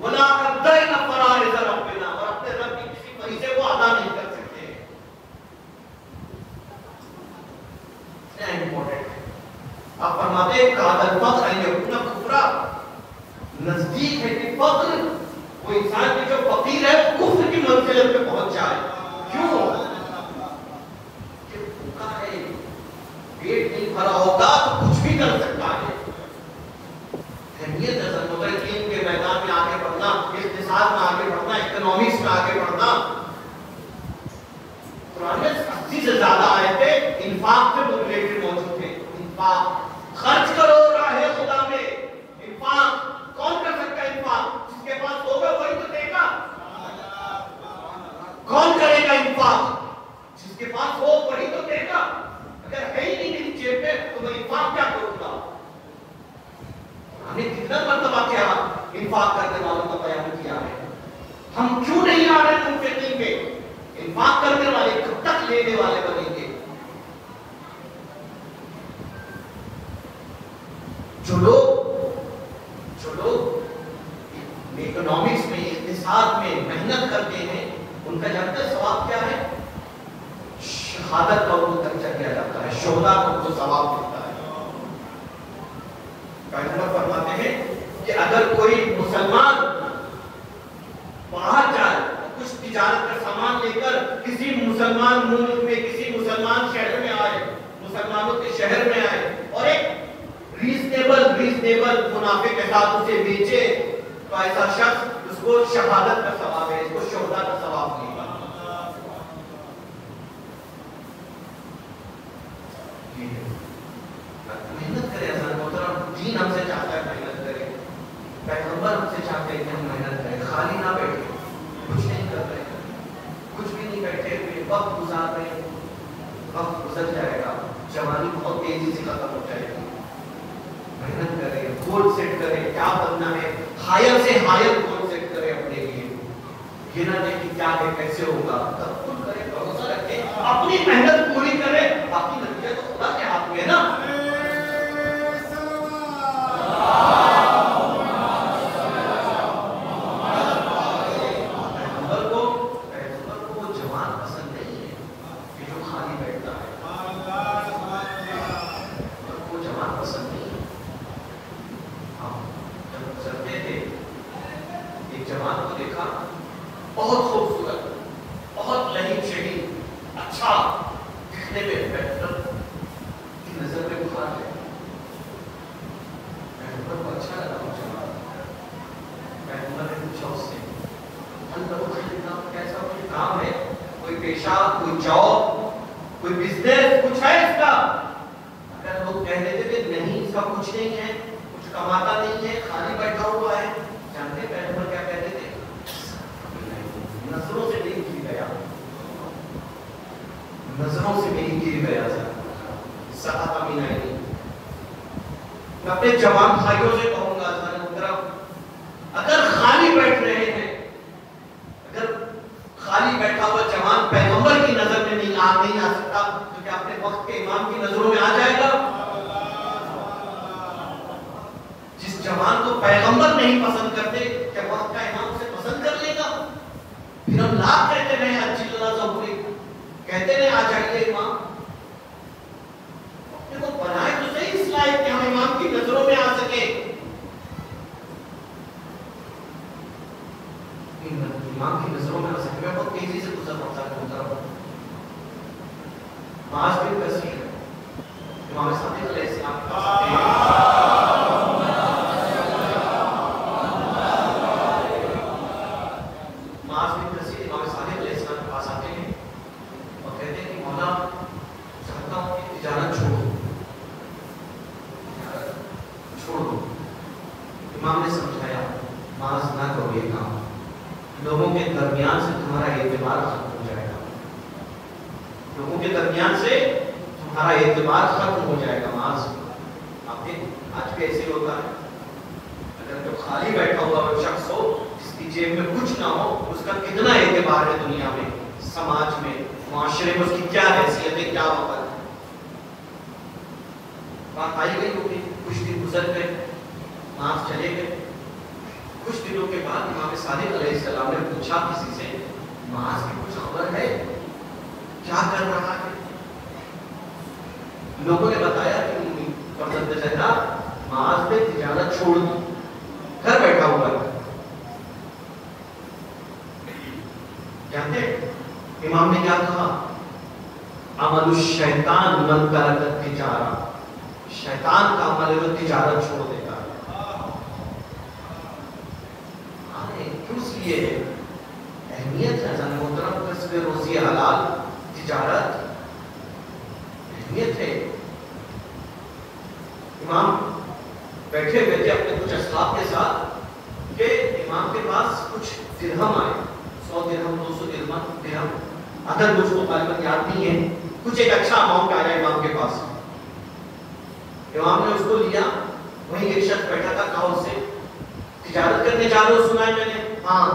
وَلَا أَدَّيْنَا فَرَائِضَ رَبِّنَا، اور اپنے رب کی کسی فریضے کو ادا نہیں کر سکتے ہیں. اتنا امپورٹنٹ ہے. آپ فرماتے ہیں کہ الفقر ان یکون کفرا، نزدیک ہے کہ فقر وہ انسان کی جو فقیر ہے وہ کفر کی منزل پہ پہنچ جائے. کیوں؟ کہ بھوکا ہے، پیٹ نہیں بھرا ہوگا تو کچھ بھی کر سکتا ہے. اہمیت ہے علم کے میدان میں آگے بڑھنا، اقتصاد میں آگے بڑھنا، اکنامکس میں آگے بڑھنا. قرآن میں 80 سے زیادہ آیتیں انفاق سے ریلیٹڈ موجود ہیں. انفاق خرچ کرو راہ خدا میں. انفاق کون کر سکتا ہے؟ انفاق جس کے پاس ہوگا وہی تو دے گا. کون کرے گا انفاق؟ جس کے پاس ہو وہی تو دے گا. اگر ہے ہی نہیں میری جیب میں تو میں انفاق کیا کروں گا؟ ہم نے کتنا مرتبہ کیا انفاق کرنے والوں کا بیان کیا ہے. ہم کیوں نہیں آ رہے منفقین میں؟ انفاق کرنے والے کب تک لینے والے بنیں گے؟ جو لوگ اکنامکس میں، اقتصاد میں محنت کرتے ہیں ان کا جانتے ہیں ثواب کیا ہے؟ شہادت کا ان کو درجہ دیا جاتا ہے، شہداء کو ان کو ثواب ملتا ہے. پیغمبر فرماتے ہیں کہ اگر کوئی مسلمان باہر جائے، کچھ تجارت کا سامان لے کر کسی مسلمان ملک میں، کسی مسلمان شہر میں آئے، مسلمانوں کے شہر میں آئے اور ایک ریزنیبل منافع کے ساتھ اسے بیچے تو ایسا شخص اس کو شہادت کا ثواب ہے، اس کو شہداء کا ثواب ملے گا. محنت کرے حضرت محترم، دین ہم سے چاہتا ہے محنت کرے، پیغمبر ہم سے چاہتے ہیں کہ ہم محنت کریں، خالی نہ بیٹھے، کچھ نہیں کر رہے، کچھ بھی نہیں بیٹھے ہوئے وقت گزار رہے ہیں. وقت گزر جائے گا، جوانی بہت تیزی سے ختم ہو جائے گی. محنت کریں، گول سیٹ کریں، کیا بننا ہے، ہائر سے ہائر گول سیٹ کریں اپنے لیے. یہ نہ دیکھیں کیا ہے، کیسے ہوگا، توکل کریں، بھروسہ رکھیں، اپنی محنت پوری کریں، باقی نتیجہ تو خدا کے ہاتھ میں ہے نا. بہت خوبصورت، بہت لہیم شہید، اچھا دکھنے میں، بہتر کی نظر میں بخار ہے. پیغمبر کو اچھا لگا وہ جوان. پیغمبر نے پوچھا اس سے کیسا کوئی کام ہے، کوئی پیشہ، کوئی جاب، کوئی بزنس کچھ ہے اس کا؟ اگر لوگ کہہ دیتے کہ نہیں اس کا کچھ نہیں ہے، کچھ کماتا نہیں ہے، خالی بیٹھا ہوا ہے، جانتے پیغمبر کیا کہتے تھے؟ نظروں سے نہیں گر گیا، نظروں سے نہیں گر گیا. صحابہ میں نہیں. میں اپنے جوان بھائیوں سے کہوں گا اگر خالی بیٹھ رہے ہیں، اگر خالی بیٹھا ہوا جوان پیغمبر کی نظر میں نہیں آ سکتا تو کیا اپنے وقت کے امام کی نظروں میں آ جائے گا؟ جس جوان کو پیغمبر نہیں پسند کرتے کیا وقت کا امام اسے پسند کر لے گا؟ پھر ہم لاکھ کہتے رہے اچھی اللہ ضروری کہتے رہے آ جائیے امام. اپنے کو بنائے تو صحیح اس لائق کہ ہم امام کی نظروں میں آ سکے. امام کی نظروں میں آ سکے. میں بہت تیزی سے گزر پڑتا ہوں. معاذ بن کثیر امام صادق علیہ السلام کے پاس آتے ہیں. امام نے سمجھایا معاذ نہ کرو یہ کام، لوگوں کے درمیان سے تمہارا اعتبار ختم ہو جائے گا، لوگوں کے درمیان سے تمہارا اعتبار ختم ہو جائے گا. معاذ آپ نے آج بھی ایسے ہوتا ہے، اگر جو خالی بیٹھا ہوا وہ شخص ہو جس کی جیب میں کچھ نہ ہو، اس کا کتنا اعتبار ہے دنیا میں، سماج میں، معاشرے میں اس کی کیا حیثیت ہے، کیا وقت ہے. بات آئی گئی ہوگی، کچھ دن گزر گئے، معاذ چلے گئے. کچھ دن دنوں کے بعد امام صادق علیہ السلام نے پوچھا کسی سے معاذ کی کچھ خبر ہے کیا کر رہا ہے؟ لوگوں نے بتایا کہ فرزند زہرا معاذ نے تجارت چھوڑ دی، گھر بیٹھا ہوا ہے۔ جانتے امام نے کیا کہا؟ عمل الشیطان من ترک التجارت، شیطان کا عمل ہے جو تجارت چھوڑ دیتا ہے۔ کیوں اس لیے اہمیت ہے جان محترم کسب روزی حلال، تجارت اہمیت ہے۔ امام بیٹھے ہوئے تھے اپنے کچھ اصحاب کے ساتھ کہ امام کے پاس کچھ درہم آئے، 100 درہم 200 درہم، اگر مجھ کو غالباً یاد نہیں ہے، کچھ ایک اچھا اماؤنٹ آیا امام کے پاس۔ امام نے اس کو لیا، وہیں ایک شخص بیٹھا تھا، کہا اس سے تجارت کرنے جا رہے ہو سنا ہے میں نے؟ ہاں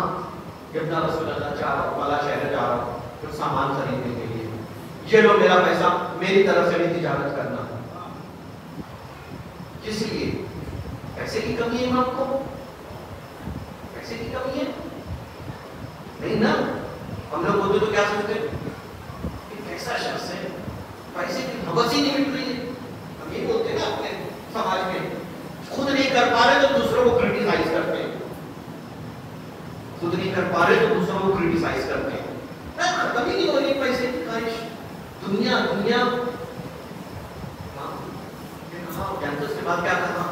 ابن رسول اللہ جا رہا ہوں، بالا شہر جا رہا ہوں کچھ سامان خریدنے کے لیے، یہ لو میرا پیسہ، میری طرف سے بھی تجارت کرنا۔ کس لیے؟ پیسے کی کمی ہے امام کو؟ پیسے کی کمی ہے؟ نہیں نا، ہم لوگ ہوتے تو کیا سوچتے کہ کیسا شخص ہے، پیسے کی حوث ہی نہیں مٹ رہی ہے۔ ہم یہ بولتے ہیں نا اپنے سماج میں، خود نہیں کر پا رہے تو دوسروں کو کرٹیسائز کرتے ہیں، خود نہیں کر پا رہے تو دوسروں کو کرٹیسائز کرتے ہیں۔ ختم ہی نہیں ہو رہی پیسے کی خواہش، دنیا دنیا۔ جانتے اس کے بعد کیا کہا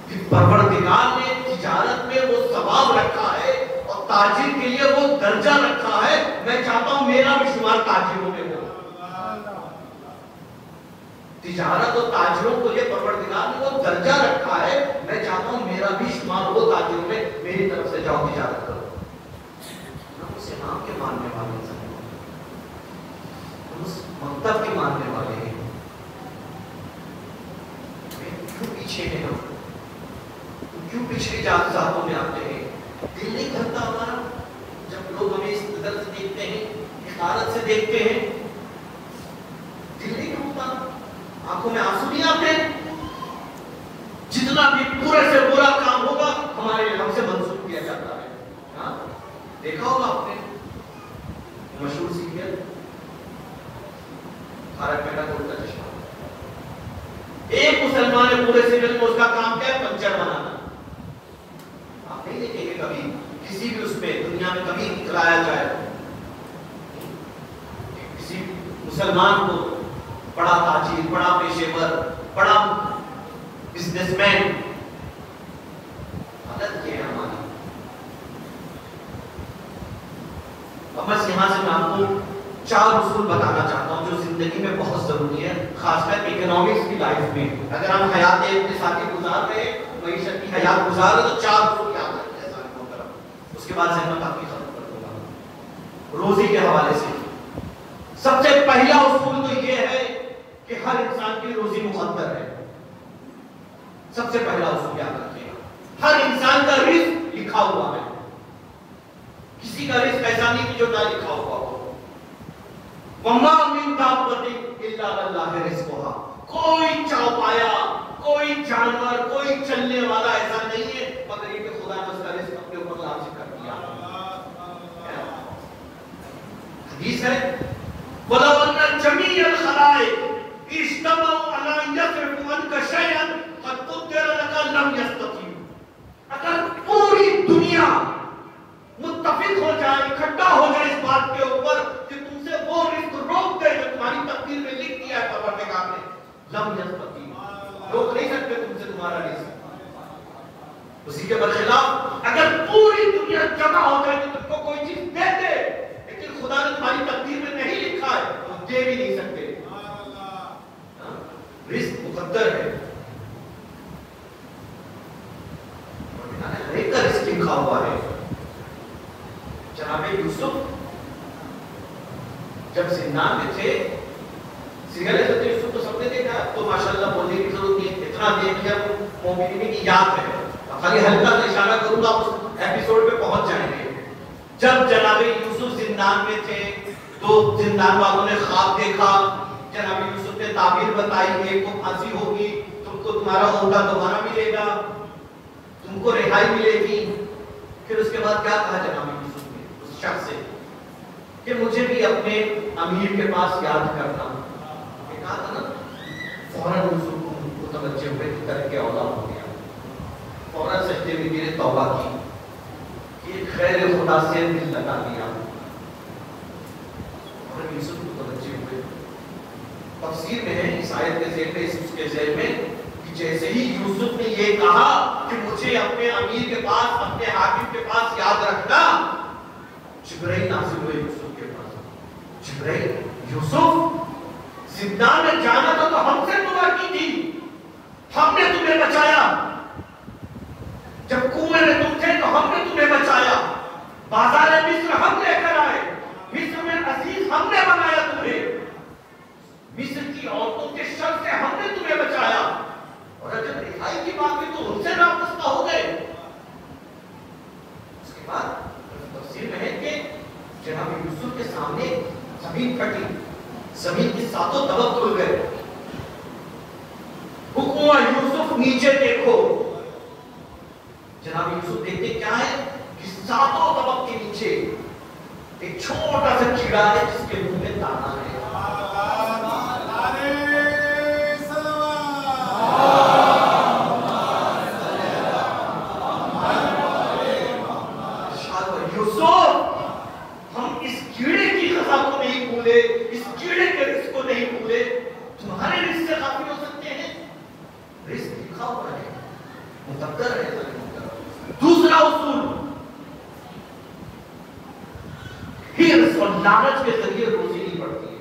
کہ پروردگار نے تجارت میں وہ ثواب رکھا ہے اور تاجر کے لیے وہ درجہ رکھا ہے، میں چاہتا ہوں میرا بھی شمار تاجروں میں ہو۔ تجارت اور تاجروں کو یہ پروردگار نے وہ درجہ رکھا ہے، میں چاہتا ہوں میرا بھی شمار ہو تاجروں میں، میری طرف سے جاؤ تجارت کرو۔ ہم اس امام کے ماننے والے ہیں، ہم اس مکتب کے ماننے والے ہیں، کیوں پیچھے ہیں ہم؟ کیوں پچھلی ذاتوں میں آتے ہیں؟ دل نہیں کرتا ہمارا جب لوگ ہمیں اس نظر سے دیکھتے ہیں، حقارت سے دیکھتے ہیں؟ دل نہیں ٹوٹتا؟ آنکھوں میں آنسو نہیں آتے؟ جتنا بھی برے سے برا کام ہوگا ہمارے ہم سے منسوخ کیا جاتا ہے۔ ہاں دیکھا ہوگا آپ نے مشہور سیریل بھارت پیٹا کوٹ کا چشمہ، ایک مسلمان ہے پورے سیریل میں، اس کا کام کیا ہے؟ پنچر بنانا۔ آپ نہیں دیکھیں گے کبھی کسی بھی اس پہ دنیا میں کبھی دکھلایا جائے کسی مسلمان کو بڑا تاجر، بڑا پیشے ور، بڑا بزنس مین۔ حالت یہ ہے ہماری۔ اب بس یہاں سے میں آپ کو 4 اصول بتانا چاہتا ہوں جو زندگی میں بہت ضروری ہے، خاص کر اکنامکس کی لائف میں۔ اگر ہم حیات اقتصادی گزار رہے ہیں، معیشت کی حیات گزار رہے ہیں، تو 4 اصول یاد رکھیں سارے محترم۔ اس کے بعد ذہن میں کافی ختم کر دوں گا روزی کے حوالے سے۔ سب سے پہلا اصول تو یہ ہے کہ ہر انسان کی روزی مقدر ہے۔ سب سے پہلا اصول یاد رکھیے گا، ہر انسان کا رزق لکھا ہوا ہے، کسی کا رزق ایسا نہیں کہ جو نہ لکھا ہوا ہو۔ وَمَا مِن دَابَّةٍ إِلَّا عَلَى اللَّهِ رِزْقُهَا، کوئی چوپایا، کوئی جانور، کوئی چلنے والا ایسا نہیں ہے مگر یہ کہ خدا نے اس کا رزق اپنے اوپر لازم کر دیا۔ حدیث ہے وَلَوْ أَنَّ جَمِيعَ الْخَلَائِقِ اجْتَمَعُوا عَلَىٰ أَن يَصْرِفُوا عَنْكَ شَيْئًا قَدْ قُدِّرَ لَكَ لَمْ يَسْتَطِيعُوا، اگر پوری دنیا متفق ہو جائے، اکٹھا ہو جائے اس بات کے اوپر کہ تم سے وہ رزق روک دے جو تمہاری تقدیر میں لکھ دیا ہے پروردگار نے، لم یستطیع، روک نہیں سکتے تم سے تمہارا رزق۔ اسی کے برخلاف اگر پوری دنیا جمع ہو جائے تو تم کو کوئی چیز دے دے، لیکن خدا نے تمہاری تقدیر میں نہیں لکھا ہے تو دے بھی نہیں سکتے۔ رزق مقدر ہے، ہر ایک کا رزق لکھا ہوا ہے۔ جناب یوسف جب زندان میں تھے، سیریل حضرت یوسف کو سب نے دیکھا، تو ماشاءاللہ بولنے کی ضرورت نہیں، اتنا دیکھ لیا مومنین کی یاد ہے، خالی ہلکا سا اشارہ کروں گا اس ایپیسوڈ پہ پہنچ جائیں گے۔ جب جناب یوسف زندان میں تھے تو زندان والوں نے خواب دیکھا، جناب یوسف نے تعبیر بتائی، ایک کو پھانسی ہوگی، تم کو تمہارا عہدہ دوبارہ ملے گا۔ تم کو رہائی ملے گی. پھر اس کے بعد کیا کہا جناب یوسف نے اس شخص سے کہ مجھے بھی اپنے امیر کے پاس یاد کرنا. یہ کہا تھا نا, فوراً یوسف کو متوجہ ہوئے کہ کر کے اولا ہو گیا. فوراً سجدے میں گرے, توبہ کی کہ خیر خدا سے دل لگا دیا. اور یوسف کو متوجہ ہوئے. تفسیر میں ہے اس آیت کے ذیل میں, اس کے ذیل میں, کہ جیسے ہی یوسف نے یہ کہا کہ مجھے اپنے امیر کے پاس, اپنے حاکم کے پاس یاد رکھنا, جبرائیل نازل ہوئے یوسف کے پاس. جبرائیل, یوسف زندان میں جانا تھا تو ہم سے دعا کی تھی, ہم نے تمہیں بچایا. جب کنویں میں تم تھے تو ہم نے تمہیں بچایا. بازار مصر ہم لے کر آئے, مصر میں عزیز ہم نے بنایا تمہیں. مصر کی عورتوں کے شر سے ہم نے تمہیں بچایا. اور جب رہائی کی بات ہوئی تو ان سے ناپستہ ہو گئے. اس کے بعد تفسیر میں ہے کہ جناب یوسف کے سامنے زمین پھٹی, زمین کے ساتوں طبق کھل گئے. حکم ہوا یوسف نیچے دیکھو. جناب یوسف دیکھتے کیا ہے کہ ساتوں طبق کے نیچے ایک چھوٹا سا کیڑا ہے جس کے منہ میں دانا ہے. دوسرا اصول, ہرس اور لالچ کے ذریعے روزی نہیں بڑھتی ہے.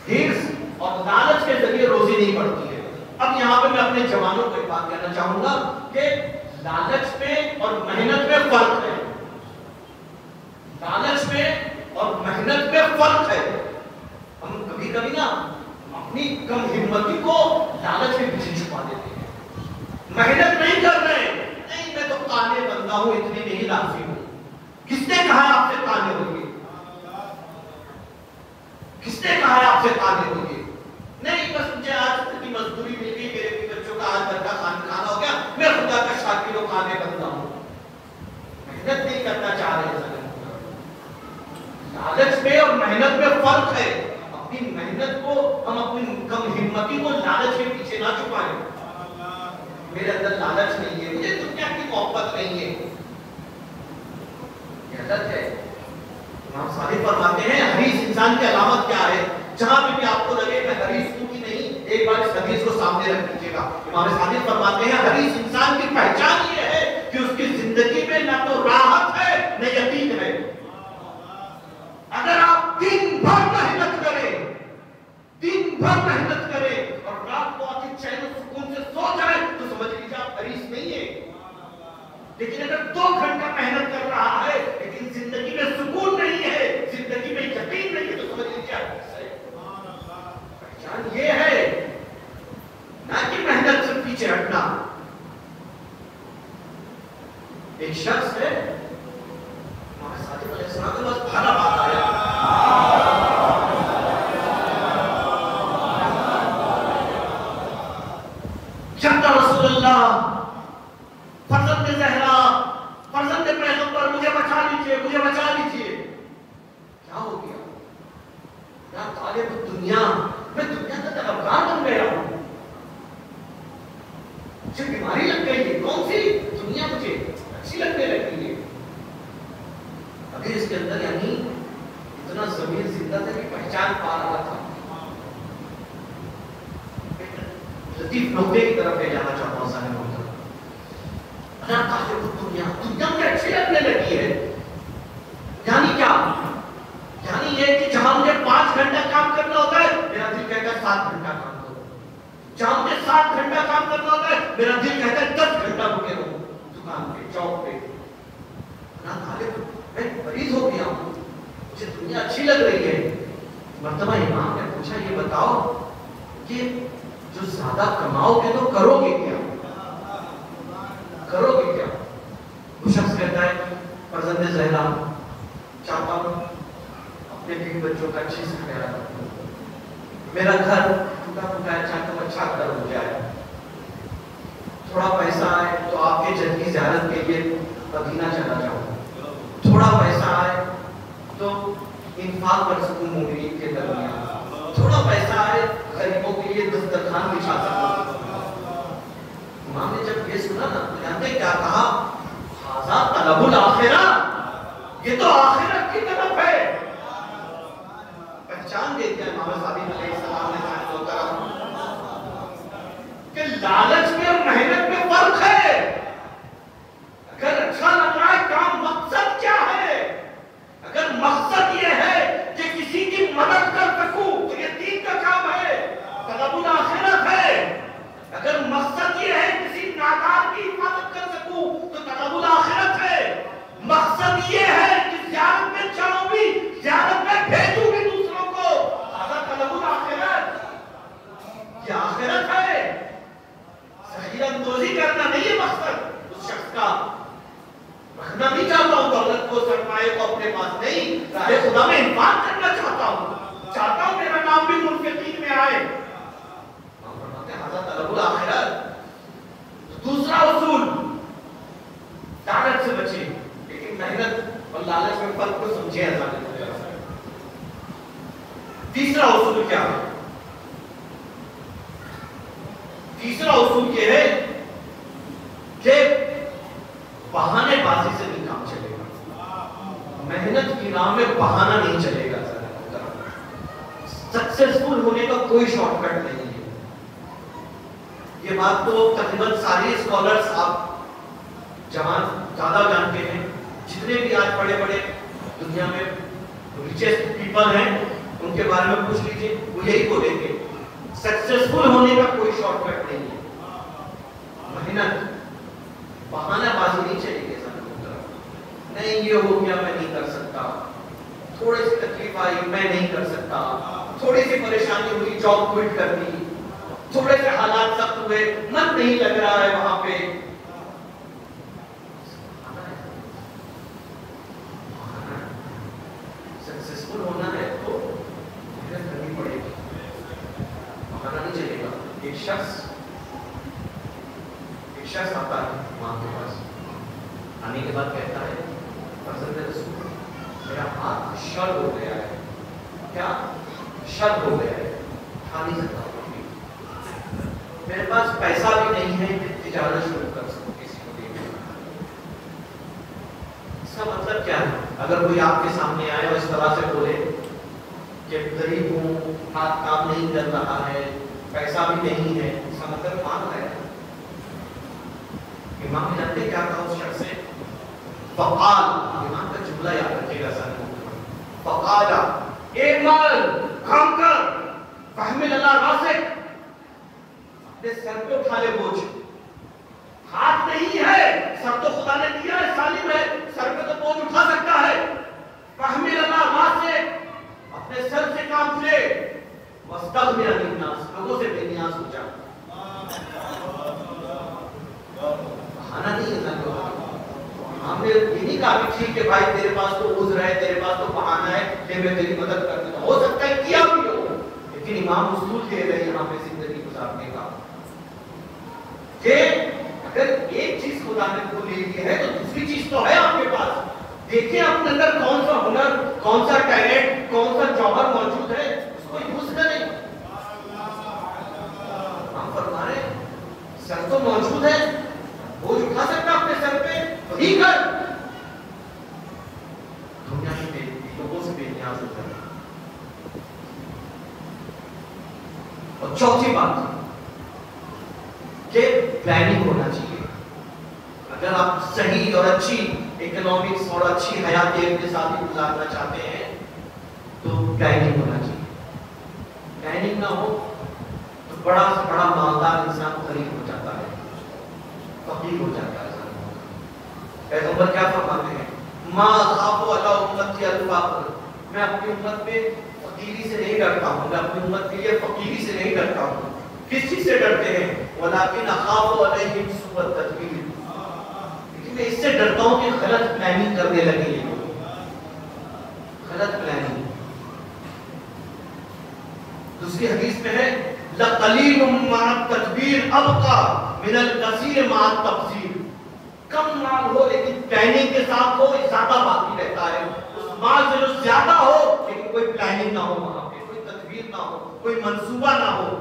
ہرس اور لالچ کے ذریعے روزی نہیں بڑھتی ہے. اب یہاں پہ میں اپنے جوانوں کو ایک بات کہنا چاہوں گا کہ لالچ میں اور محنت میں فرق ہے. لالچ میں اور محنت میں فرق ہے. ہم کبھی کبھی نا اپنی کم ہمتی کو لالچ کے پیچھے چھپا دیتے ہیں. محنت نہیں کر رہے, نہیں میں تو کانے بندہ ہوں, اتنی نہیں لازمی ہوں. کس نے کہا ہے آپ سے کانے ہوگی؟ کس نے کہا ہے آپ سے کانے ہوگی؟ نہیں بس مجھے آج کی مزدوری مل گئی, میرے بچوں کا آج گھر کا کھانا ہو گیا, میں خدا کا شاکر و کانے بندہ ہوں. محنت نہیں کرنا چاہ رہے. لالچ میں اور محنت میں فرق ہے. اپنی محنت کو, ہم اپنی کم ہمتی کو لالچ کے پیچھے نہ چھپائیں. میرے اندر لالچ نہیں ہے, مجھے دنیا کی محبت نہیں ہے, یہ غلط ہے. امام صادق فرماتے ہیں حریص انسان کی علامت کیا ہے؟ جہاں پہ بھی آپ کو لگے میں حریص ہوں کہ نہیں, ایک بار اس حدیث کو سامنے رکھ لیجیے گا. امام صادق فرماتے ہیں حریص انسان کی پہچان یہ ہے کہ اس کی زندگی میں نہ تو راحت ہے نہ یقین ہے. اگر آپ دن بھر محنت کریں, دن بھر محنت کریں اور رات کو آ کے چین و سکون سے سو جائیں تو سمجھ لیجیے آپ حریص نہیں ہے. لیکن اگر 2 گھنٹہ محنت کر رہا ہے لیکن زندگی میں سکون نہیں ہے, زندگی میں یقین نہیں ہے, تو سمجھ لیجیے حریص ہے. پہچان یہ ہے نہ کہ محنت سے پیچھے ہٹنا. ایک شخص ہے, ہمارے صادق علیہ السلام کے پاس بھلا بات آیا. رسول اللہ, فرزند زہرا, فرزند پیغمبر, مجھے بچا لیجئے, مجھے بچا لیجئے. کیا ہو گیا؟ یا طالب دنیا, میں دنیا کا طلبگار بن گیا ہوں. مجھے بیماری لگ گئی ہے. کون سی؟ دنیا مجھے اچھی لگنے لگی ہے. اگر اس کے اندر یعنی اتنا ضمیر زندہ تھا کہ پہچان پا رہا تھا. لطیف نقطے کی طرف لے جانا چاہتا ہوں سارے لوگوں کو. دنیا مجھے اچھی لگنے لگی ہے. یعنی کیا؟ یعنی یہ کہ جہاں مجھے 5 گھنٹہ کام کرنا ہوتا ہے میرا دل کہتا ہے 7 گھنٹہ کام کرو. جہاں مجھے 7 گھنٹہ کام کرنا ہوتا ہے میرا دل کہتا ہے 10 گھنٹہ رکے رہو دکان پہ, چوک پہ. میں مریض ہو گیا ہوں, مجھے دنیا اچھی لگ رہی ہے. مرتبہ امام نے پوچھا یہ بتاؤ کہ جو زیادہ کماؤ گے تو کرو گے کیا؟ کرو گے کیا؟ وہ شخص کہتا ہے فرزند زہرا, چاہتا ہوں اپنے بیوی بچوں کا اچھی سے خیال رکھوں. میرا گھر ٹوٹا پھوٹا ہے, چاہتا ہوں اچھا گھر ہو جائے. تھوڑا پیسہ آئے تو آپ کے جد کی زیارت کے لیے مدینہ چلا جاؤ، تھوڑا پیسہ آئے تو انفاق کر سکوں مومنین کے درمیان، تھوڑا پیسہ آئے غریبوں کے لیے دسترخوان بچھا سکوں۔ امام نے جب یہ سنا نا تو جانتے کیا کہا؟ ھذا طلب الآخرہ، یہ تو آخرت کی طرف ہے۔ پہچان دیتے ہیں امام صادق علیہ السلام نے کہ لالچ میں اور محنت میں فرق ہے۔ اگر اچھا لگ رہا ہے کام، مقصد کیا ہے؟ اگر مقصد یہ ہے کہ کسی کی مدد کر سکوں تو یہ دین کا کام ہے، طلب الآخرت ہے۔ اگر مقصد یہ ہے کسی نادار کی حفاظت کر سکوں تو طلب الآخرت ہے۔ مقصد یہ ہے کہ زیارت میں جاؤں بھی، زیارت میں بھیجوں بھی دوسروں کو، ھذا طلب الآخرت، یہ آخرت ہے۔ صحیح اندوزی کرنا نہیں ہے مقصد اس شخص کا، رکھنا نہیں چاہتا ہوں دولت کو، سرمایہ کو اپنے پاس، نہیں، راہ خدا میں انفاق کرنا چاہتا ہوں میرا نام بھی منفقین میں آئے۔ ھذا طلب الآخرت۔ دوسرا اصول، لالچ سے بچے، لیکن محنت اور لالچ میں فرق کو سمجھے۔ تیسرا اصول کیا ہے؟ تیسرا اصول یہ ہے کہ بہانے بازی سے نہیں کام چلے گا، محنت کی راہ میں بہانہ نہیں چلے گا۔ سکسیسفل ہونے کا کوئی شارٹ کٹ نہیں ہے۔ یہ بات تو تقریباً سارے اسکالرز آپ زیادہ جانتے ہیں، جتنے بھی آج بڑے بڑے دنیا میں ریچسٹ پیپل ہیں ان کے بارے میں پوچھ لیجئے، وہ یہی بولیں گے سکسیسفل ہونے کا کوئی شارٹ کٹ نہیں ہے، محنت، بہانہ بازی نہیں چلے گی۔ نہیں یہ ہو گیا میں نہیں کر سکتا، تھوڑی سی تکلیف آئی میں نہیں کر سکتا، تھوڑی سی پریشانی ہوئی جاب کوئٹ کر دی، تھوڑے سے حالات سخت ہوئے من نہیں لگ رہا ہے وہاں پہ۔ سکسیسفل ہونا ہے تو محنت کرنی پڑے گی، بہانا نہیں چلے گا۔ ایک شخص آتا ہے ماں کے پاس، آنے کے بعد کہتا ہے حضرت رسول میرا ہاتھ شل ہو گیا ہے۔ کیا شل ہو گیا ہے؟ کھا نہیں سکتا، میرے پاس پیسہ بھی نہیں ہے کہ تجارت شروع کر سکوں کسی کو دینے۔ اس کا مطلب کیا ہے؟ اگر کوئی آپ کے سامنے آئے اور اس طرح سے بولے کہ غریب ہوں، ہاتھ کام نہیں کر رہا ہے، پیسہ بھی نہیں ہے، اس کا مطلب مانگ رہا ہے۔ امام جانتے کیا کہا اس شخص سے؟ فقال، امام کا جملہ یاد رکھے گا سر، فقال اعمل، کام کر، فحمل اللہ راسک، اپنے سر پہ اٹھا لے بوجھ، ہاتھ نہیں ہے، سر تو خدا نے دیا ہے، سالم ہے، سر پہ تو بوجھ اٹھا سکتا ہے، فحمل اللہ راسک، اپنے سر سے کام لے، واستغنی عن الناس، لوگوں سے بے نیاز ہو جا۔ بہانا نہیں ہے، ہم نے یہ نہیں کہا کہ ٹھیک ہے بھائی تیرے پاس تو عذر ہے، تیرے پاس تو بہانہ ہے، لے میں تیری مدد کر دیتا ہوں، ہو سکتا ہے کیا بھی ہو، لیکن امام اصول دے رہے ہیں یہاں پہ زندگی گزارنے کا کہ اگر ایک چیز خدا نے کو لے لی ہے تو دوسری چیز تو ہے آپ کے پاس۔ دیکھیں اپنے اندر کون سا ہنر، کون سا ٹیلنٹ، کون سا جوہر موجود ہے، اس کو یوز کریں۔ ہم فرما رہے ہیں سر تو موجود ہے، بوجھ اٹھا سکتا اپنے سر پہ، وہی کر۔ دنیا میں لوگوں سے بے نیاز ہوتا ہے۔ اور چوتھی بات کہ پلاننگ ہونا چاہیے۔ اگر آپ صحیح اور اچھی اکنامکس اور اچھی حیات اقتصادی گزارنا چاہتے ہیں تو پلاننگ ہونا چاہیے۔ پلاننگ نہ ہو تو بڑا سے بڑا مالدار انسان غریب ہو جاتا ہے، فقیر ہو جاتا ہے۔ پیغمبر کیا فرماتے ہیں؟ ما اخاف علی امتی الفقر، میں اپنی امت میں فقیری سے نہیں ڈرتا ہوں، میں اپنی امت کے لیے فقیری سے نہیں ڈرتا ہوں۔ کس چیز سے ڈرتے ہیں؟ ولکن اخاف علیہم سوء التدبیر، لیکن میں اس سے ڈرتا ہوں کہ غلط پلاننگ کرنے لگے، غلط پلاننگ۔ دوسری حدیث میں ہے لقلیل مع التدبیر ابقى من الکثیر مع التبذیر، کم مال ہو لیکن پلاننگ کے ساتھ ہو، زیادہ باقی رہتا ہے. اس مال سے جو زیادہ ہو لیکن کوئی پلاننگ نہ ہو، وہاں پہ کوئی تدبیر نہ ہو، کوئی منصوبہ نہ ہو،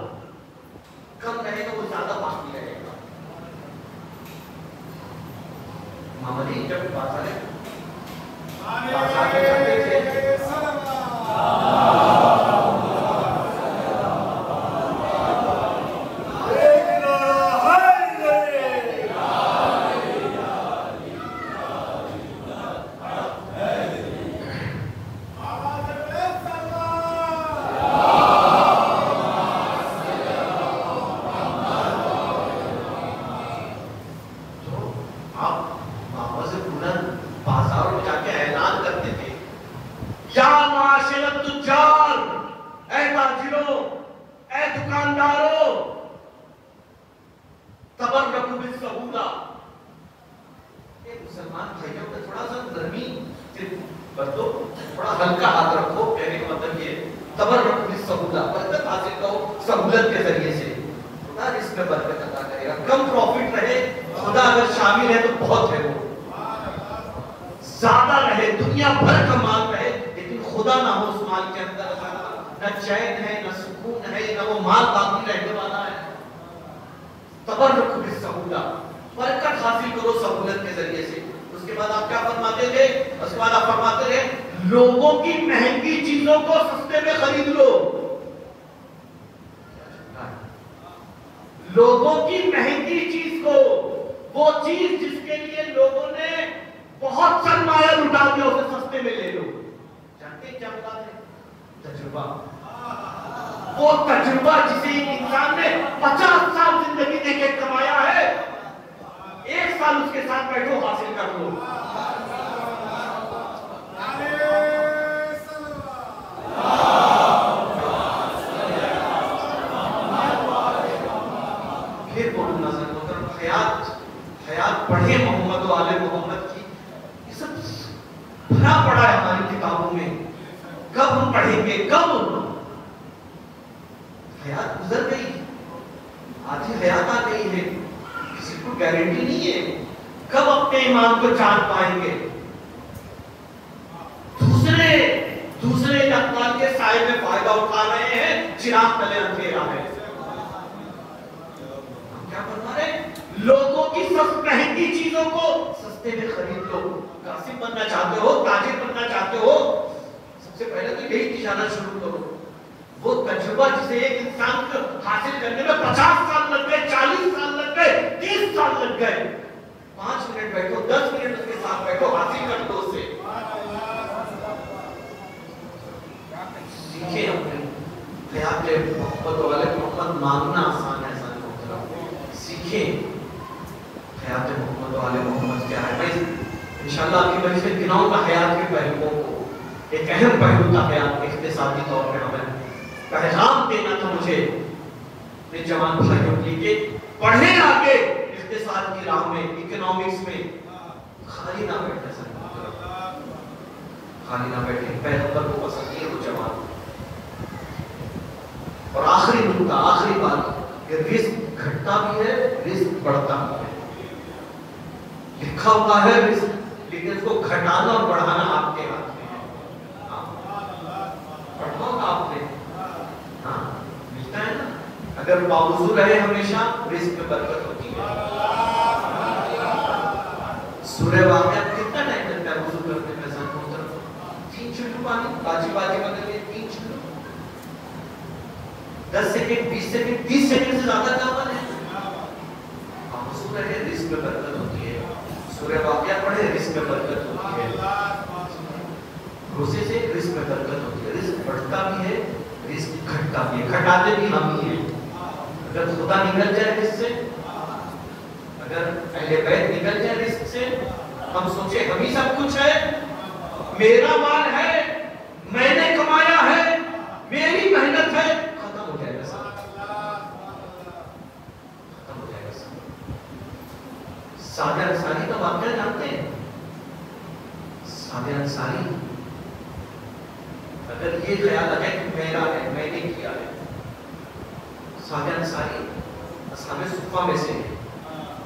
کم رہے گا وہ زیادہ باقی رہے گا. محمد علی جب بازار میں چلتے تھے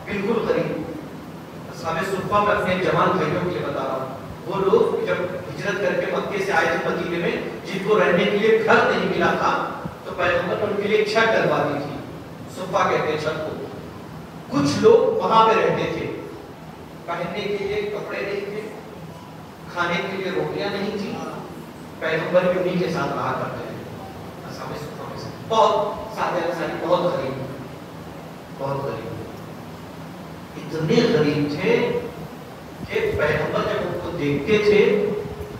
بالکل قریب۔ اصحاب صفہ میں اپنے جوان بھائیوں کے لیے بتا رہا ہوں، وہ لوگ جب ہجرت کر کے مکے سے آئے تھے مدینے میں، جن کو رہنے کے لیے گھر نہیں ملا تھا، تو پیغمبر نے ان کے لیے چھت ڈلوا دی تھی، صفہ کہتے ہیں چھت کو۔ کچھ لوگ وہاں پہ رہتے تھے، پہننے کے لیے کپڑے نہیں تھے، کھانے کے لیے روٹیاں نہیں تھی، پیغمبر بھی انہیں کے ساتھ رہا کرتے تھے اصحاب صفہ میں سے۔ بہت سادہ انسانی، بہت غریب، بہت غریب، اتنے غریب تھے کہ پیغمبر جب ان کو دیکھتے تھے،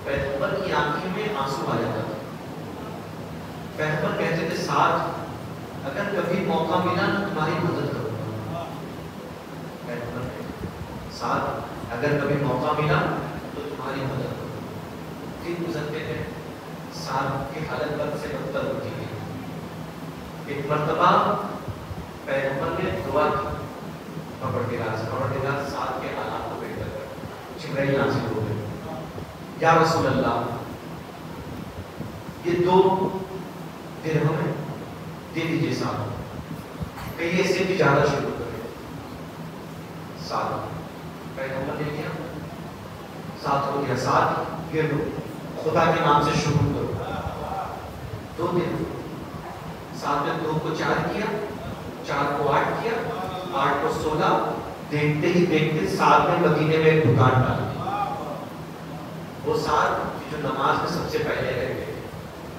پیغمبر کی آنکھیں میں آنسو آ جاتا تھا۔ پیغمبر کہتے تھے ساتھ اگر کبھی موقع ملا نا تمہاری مدد کروں گا۔ پیغمبر ساتھ اگر کبھی موقع ملا تو تمہاری مدد کروں گا۔ دن گزرتے تھے، ساتھ کی حالت بد سے بدتر ہوتی گئی۔ ایک مرتبہ پیغمبر نے دعا کی پروردگار ساتھ کے حالات کو بہتر کر، جبرائیل نازل ہو گئے، یا رسول اللہ یہ 2 درہم ہے، دے دیجیے ساتھ، کہیں سے تجارت شروع کرے۔ ساتھ پیغمبر نے کیا، ساتھ ہو گیا، ساتھ یہ لو خدا کے نام سے شروع کرو۔ 2 درہم، ساتھ میں 2 کو 4 کیا، 4 کو 8 کیا، 8 کو 16، دیکھتے ہی دیکھتے ساتھ میں مدینے میں ایک دکان ڈال دی۔ وہ ساتھ جو نماز میں سب سے پہلے رہتے تھے،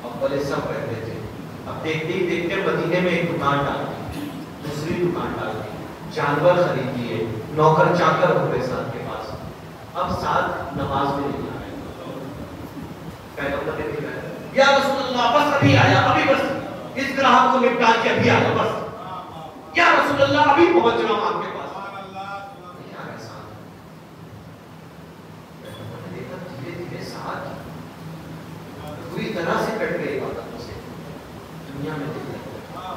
اول سب رہتے تھے، اب دیکھتے ہی دیکھتے مدینے میں ایک دکان ڈال دی، دوسری دکان ڈال دی، جانور خرید لیے، نوکر چاکر ہو گئے ساتھ کے پاس، اب ساتھ نماز میں نہیں آ رہے۔ پیغمبر نے کہا یا رسول اللہ بس ابھی آیا، ابھی بس اس گراہک کو نپٹا کے ابھی آیا، بس یا رسول اللہ ابھی پہنچ رہا ہوں آپ کے پاس۔ نہیں آ رہا ساتھ۔ پیغمبر نے دیکھا دھیرے دھیرے ساتھ پوری طرح سے کٹ گئی عبادتوں سے، دنیا میں دکھ رہا۔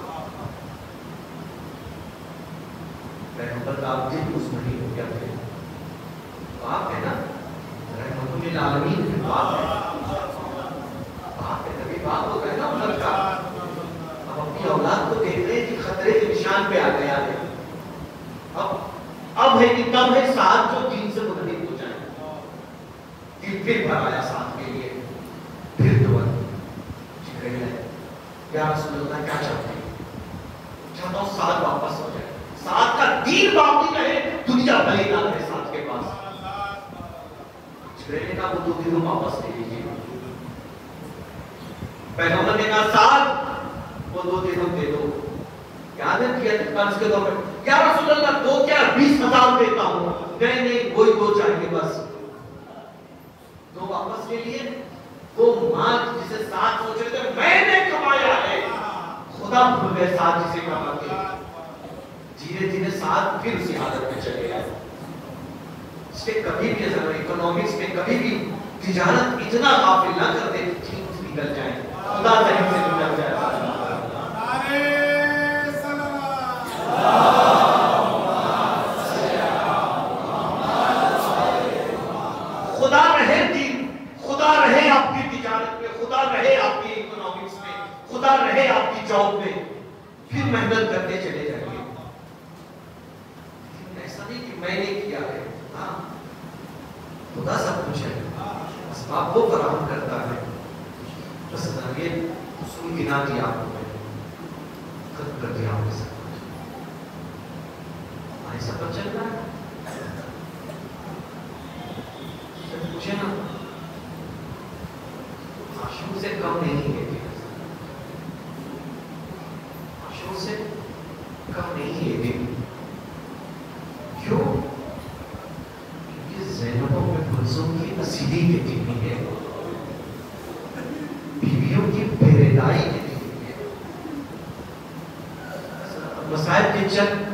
پیغمبر کا آپ دل مطمئن ہو گیا تھے، باپ ہے نا، رحمت للعالمین کے باپ ہے، باپ ہے، کبھی باپ ہوتا ہے نا امت کا۔ اب اپنی اولاد کو دیکھ رہے کہ خطرے کے نشان پہ آ گیا ہے، اب ہے کہ تب ہے ساتھ جو دین سے منحرف ہو جائے، دل پھر بھر آیا ساتھ کے لیے، پھر دعا جبرائیل ہے یا رسول اللہ کیا چاہتے ہیں؟ چاہتا ہوں ساتھ واپس ہو جائے، ساتھ کا دین باقی رہے، دنیا بھلے نہ رہے ساتھ کے پاس۔ جبرائیل نے کہا وہ 2 دن واپس لے لیجیے۔ پیغمبر نے کہا ساتھ وہ 2 دن دے دو۔ یاد ہے کیا قرض کے دور میں یا رسول اللہ 2 کیا 20,000 دیتا ہوں، نہیں وہی 2 چاہیے بس۔ 2 واپس لے لیے، وہ مال جسے ساتھ سوچ رہے تھے میں نے کمایا ہے، خدا بھول گئے ساتھ جسے کما کے۔ دھیرے دھیرے ساتھ پھر اسی حالت میں چلے گئے۔ اس پہ کبھی بھی اکنامکس میں کبھی بھی تجارت اتنا غافل نہ کر دے کہ چیز نکل جائے، خدا ذہن سے نکل جائے۔ خدا رہے دین، خدا رہے آپ کی تجارت میں، خدا رہے آپ کی اکنامکس میں، خدا رہے آپ کی جاب میں، پھر محنت کرتے چلے جائیں گے۔ ایسا نہیں کہ میں نے کیا ہے، ہاں خدا سب کچھ ہے، اسباب وہ فراہم کرتا ہے۔ بس یہ اصول گنا دیا آپ کو، ختم کر دیا آپ کے ساتھ، ہمارے سفر چل رہا ہے۔ پوچھے نا عاشور سے کم نہیں ہے، عاشور سے کم نہیں ہے دن، کیوں؟ کیونکہ زینب و کلثوم کی اسیدی کے دن ہے، بیویوں کی پیردائی کے دن ہے۔ مسائل کے چند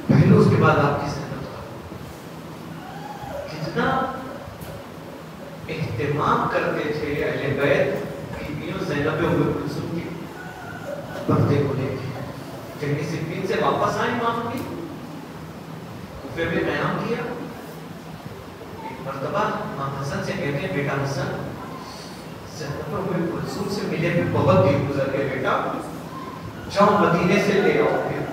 پہلو اس کے بعد آپ کی زینب کا کتنا اہتمام کرتے تھے اہل بیت بیویوں زینب و کلثوم کی پردے کو لے کے۔ جنگ صفین سے واپس آئے امام کی، کوفے میں قیام کیا، ایک مرتبہ امام حسن سے کہتے ہیں بیٹا حسن زینب و کلثوم سے ملے بھی بہت دیر گزر گئے، بیٹا جاؤ مدینے سے لے آؤ، پھر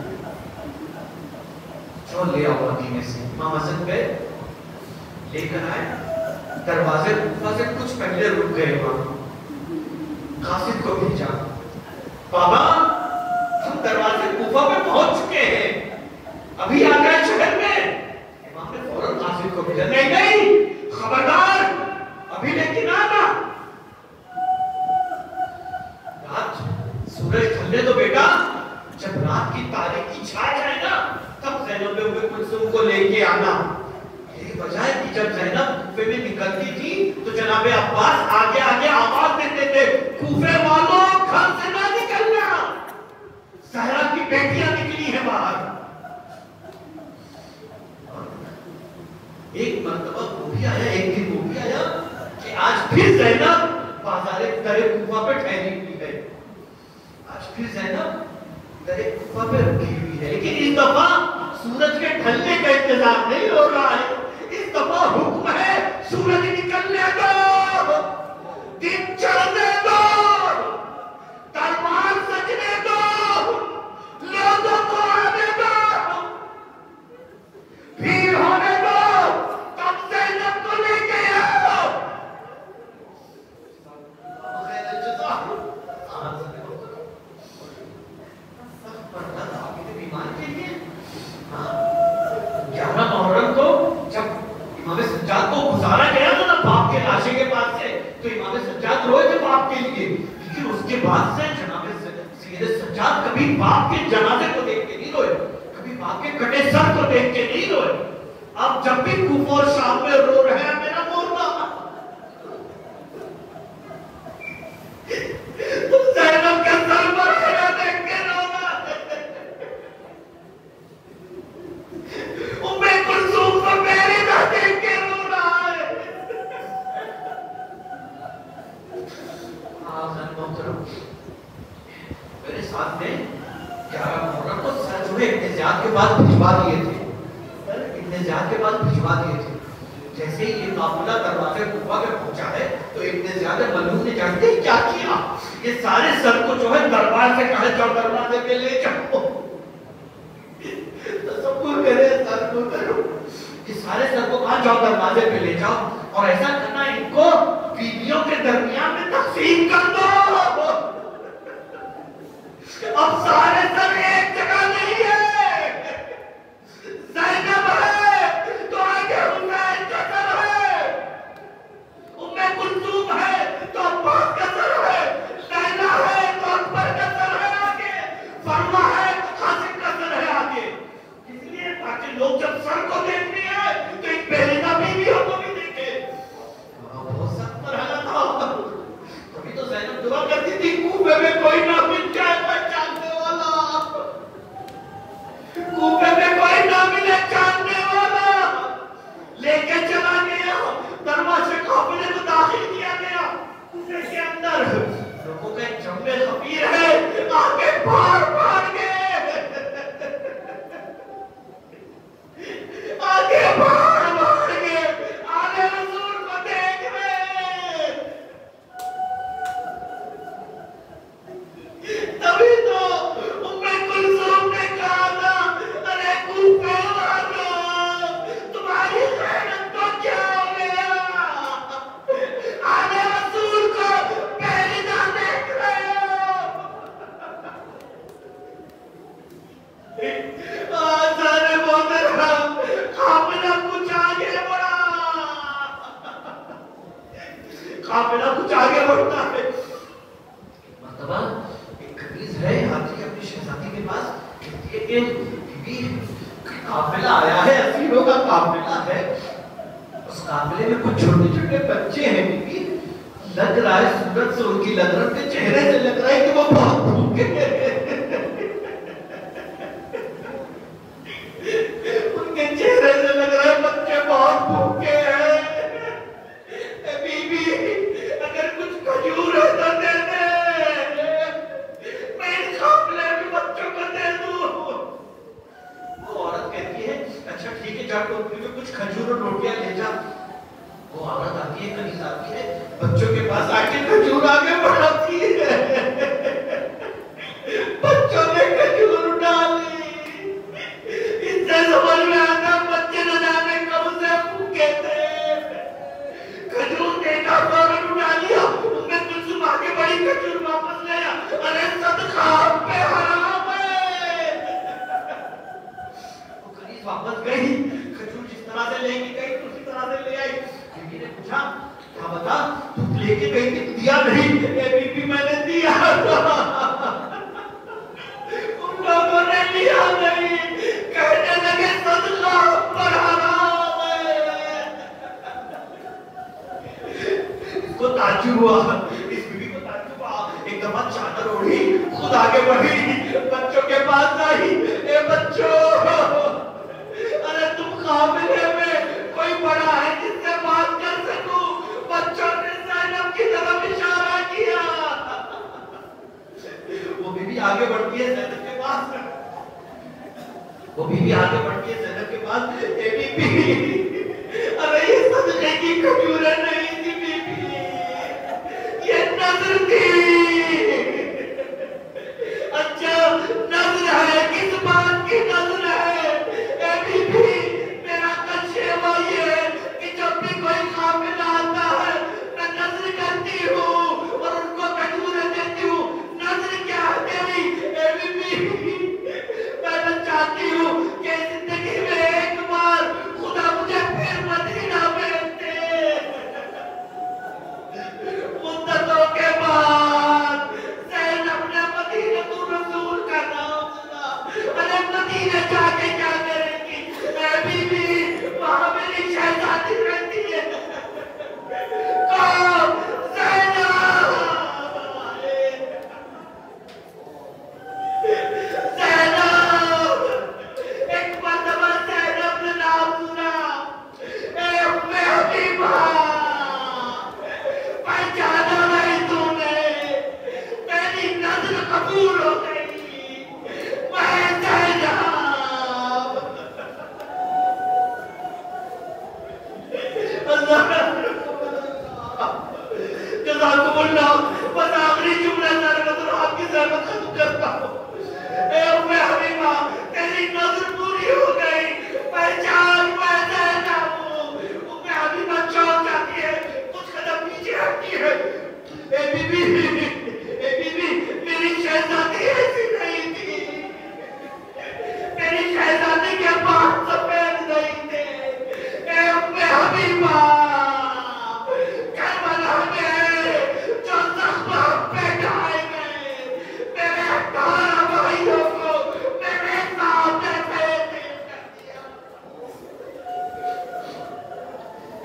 جاؤ لے آؤ مدینے سے. امام حسن گئے لے کر آئے. دروازے کوفہ سے کچھ پہلے رک گئے. وہاں قاصد کو بھیجا, بابا ہم دروازے کوفہ پہ پہنچ چکے ہیں, ابھی آ گئے شہر میں. امام نے فوراً قاصد کو بھیجا, نہیں نہیں خبردار ابھی لیکن آنا. رات سورج ڈھلنے دو بیٹا, جب رات کی تاریکی چھا جائے نا تب زینب ام کلثوم کو لے کے آنا. یہ وجہ ہے کہ جب زینب کوفے میں نکلتی تھی تو جناب عباس آگے آگے آواز دیتے تھے, کوفے والوں گھر سے نہ نکلنا, زہرا کی بیٹیاں نکلی ہیں باہر. ایک مرتبہ وہ بھی آیا, ایک دن وہ بھی آیا کہ آج پھر زینب بازار در کوفہ پہ ٹھہری ہوئی ہے. آج پھر زینب در کوفہ پہ رکھی ہوئی ہے, لیکن اس دفعہ سورج کے ڈھلنے کا انتظار نہیں ہو رہا ہے. اس دفعہ حکم ہے سورج نکلنے دو, دن چڑھنے دو, دربار سجنے دو, لوگوں کو آنے دو, بھیڑ ہونے دو, تب زینب کو لے کے آؤ. محرم کو جب امام سجاد کو گزارا گیا تھا نا باپ کے لاشے کے پاس سے, تو امام سجاد روئے تھے باپ کے لیے, لیکن اس کے بعد سے جناب سید سجاد کبھی باپ کے جنازے کو دیکھ کے نہیں روئے, کبھی باپ کے کٹے سر کو دیکھ کے نہیں روئے. اب جب بھی کوفہ اور شام میں رو رہے ہیں میرا مورنا, تو زینب کا سر مرحبا دیکھ کے رونا, ام کلثوم کو میری نہ دیکھ کے رو رہا ہے. محترم میرے ساتھ میں 11 محرم کو سر جو ہے ابن زیاد کے بعد بھجوا دیے تھے, ابن زیاد کے بعد بھجوا دیے تھے. جیسے ہی یہ قافلہ دروازے کوفہ پہ پہنچا ہے تو ابن زیاد ملعون نے جانتے ہیں کیا کیا, یہ سارے سر کو جو ہے دربار سے کہا جاؤ دروازے پہ لے جاؤ. تصور کرے سر کو کرو, یہ سارے سر کو کہا جاؤ دروازے پہ لے جاؤ, اور ایسا کرنا ان کو بیویوں کے درمیان میں تقسیم کر دو. اب سارے سر ایک جگہ نہیں ہے, زینب ہے تو آگے حسین کا سر ہے, ام کلثوم ہے تو عباس کا سر ہے, لیلا ہے تو اکبر کا سر ہے آگے, فروا ہے تو قاسم کا سر ہے آگے. اس لیے تاکہ لوگ جب سر کو دیکھتے ہیں تو ایک پہلیدہ بیویوں کو بھی دیکھے. بہت سخت مرحلہ تھا. تبھی تو زینب دعا کرتی تھی کوفے میں کوئی نہ مل جائے پہچاننے والا, کوفے میں کوئی نہ ملے جاننے والا. لے کے چلا گیا, دروازے قافلے کو داخل کیا گیا. کوفے کے اندر لوگوں کا ایک جنگ خفیر ہے, آگے بھاڑ بھاڑ گئے, آگے بھاڑ بھاڑ گئے, آلے رسول کو دیکھ رہے. تبھی تو ام کلثوم نے کہا تھا, ارے کوفے والوں تمہاری غیرت کو کیا ہو گیا, آلے رسول کو پہلی نہ دیکھ رہے ہو. سارے محترم قافلہ کچھ آگے بڑھا, قافلہ کچھ آگے بڑھتا ہے. مرتبہ ایک کنیز ہے, آتی ہے اپنی شہزادی کے پاس, کہتی ہے کہ بیوی قافلہ آیا ہے, اسیروں کا قافلہ ہے, اس قافلے میں کچھ چھوٹے چھوٹے بچے ہیں بیوی, لگ رہا ہے صورت سے ان کی لذرت کے چہرے سے لگ رہا ہے کہ وہ بہت بھوکے ہیں. ان کے چہرے سے لگ رہا ہے بچے بہت بھوکے ہیں. بیوی اگر کچھ کھجور ہے تو دے دے, میں اس قافلے میں بچوں کو دے دوں. وہ عورت کہتی ہے اچھا ٹھیک ہے, جا کچھ کھجور اور روٹیاں لے جا. وہ عورت آتی ہے, کنیز آتی ہے, بچوں کے پاس آ کے کھجور آگے بڑھاتی ہے. بچوں نے کھجور ڈالی, اس سے سمجھ میں طرح سے لے آئی. بیوی نے پوچھا کیا بتا تو لے کے گئی تھی دیا نہیں؟ اے بی بی میں نے دیا ان لوگوں نے لیا نہیں. کہنے لگے صدقہ پر حرام ہے. اس کو تعجب ہوا, اس بیوی کو تعجب ہوا. ایک دفعہ چادر اوڑھی, خود آگے بڑھی, بچوں کے پاس آئی. اے بچوں, ارے تم قابل ہے میں کوئی بڑا ہے جس سے بات کر سکوں. بچوں نے زینب کی طرف اشارہ کیا. وہ بیوی آگے بڑھتی ہے زینب کے پاس, وہ بیوی آگے بڑھتی ہے زینب کے پاس. اے بی بی, ارے یہ صدقے کی کھجوریں نہیں تھی بی بی, یہ نظر تھی. اچھا نظر ہے, کس بات کی نظر ہے؟ اے بی بی میرا کشیوا یہ ہے کہ جب بھی کوئی قابل آتا ہے میں نظر کرتی ہوں اور ان کو کھجوریں دیتی ہوں. نظر کیا ہے میری؟ اے بی بی میں چاہتی ہوں کہ زندگی میں ایک بار خدا مجھے پھر مدینہ بھیج دے. مدتوں کے بعد زینب نے مدینہ رسول کا نام سنا. ارے مدینہ جا کے کیا کرے گی؟ اے بی بی وہاں میری شہزادی رہتی ہے. کون؟ زینب. زینب, ایک مرتبہ زینب نے نام سنا. اے ام حبیبہ, پہچانا نہیں تو نے, میری نظر قبول ہو گئی. میں زینب. جزاکم اللہ. بس آخری جملہ سرکت اور آپ کی زحمت ختم کرتا ہوں. اے ام حبیبہ, تیری نظر پوری ہو گئی. پہچان میں زینب ہوں. ام حبیبہ چونک جاتی ہے, کچھ قدم پیچھے ہٹتی ہے. اے بی بی, اے بی بی میری شہزادی ایسی نہیں تھی. میری شہزادی کے پاس سفید نہیں تھے. اے ام حبیبہ, کربلا میں جو زخم ہم پہ ڈھائے گئے, میرے 18 بھائیوں کو میرے سامنے پیش کر دیا.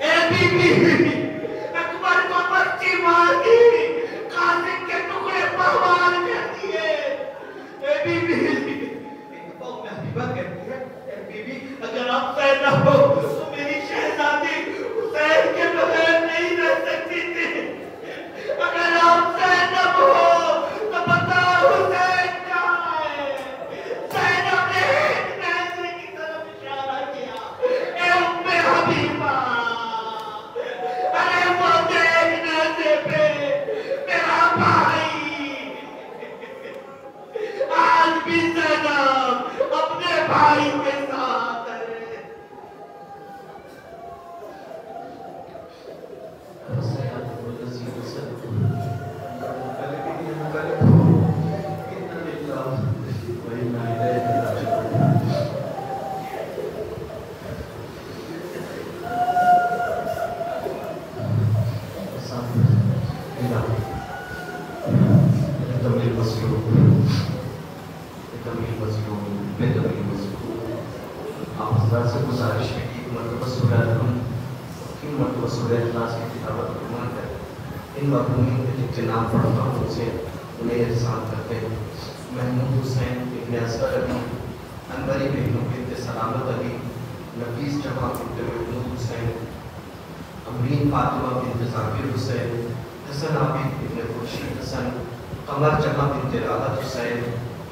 اے بی بی اکبر کو بچی مار دی, قاسم کے ٹکڑے پروان کر دیے. اے بی بی ایک دفعہ ام حبیبہ کہتی ہے, اے بی بی اگر آپ زینب ہو تو میری شہزادی حسین کے بغیر نہیں رہ سکتی تھی. اگر آپ زینب ہو تو بتاؤ حسین کہاں ہے؟ زینب نے ایک نیزے کی طرف اشارہ کیا. اے ام حبیبہ, ارے وہ دیکھ نیزے پہ میرا بھائی. آج بھی زینب اپنے بھائی کے ساتھ ہے. ان مرحومین کے جن کے نام پڑھتا ہوں ان سے انہیں احسان کرتے ہیں. محمود حسین ابن اصغر علی, انوری بیگم بنت سلامت علی, نفیس جمع بنت محمود حسین, امرین فاطمہ بنت ذاکر حسین, حسن عابد ابن خورشید حسن, قمر جمع بنت راحت حسین,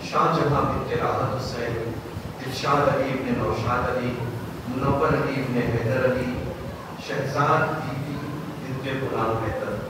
شاہ جمع بنت راحت حسین, دلشاد علی ابن نوشاد علی, منور علی ابن حیدر علی, شہزاد بی بی بنت غلام حیدر.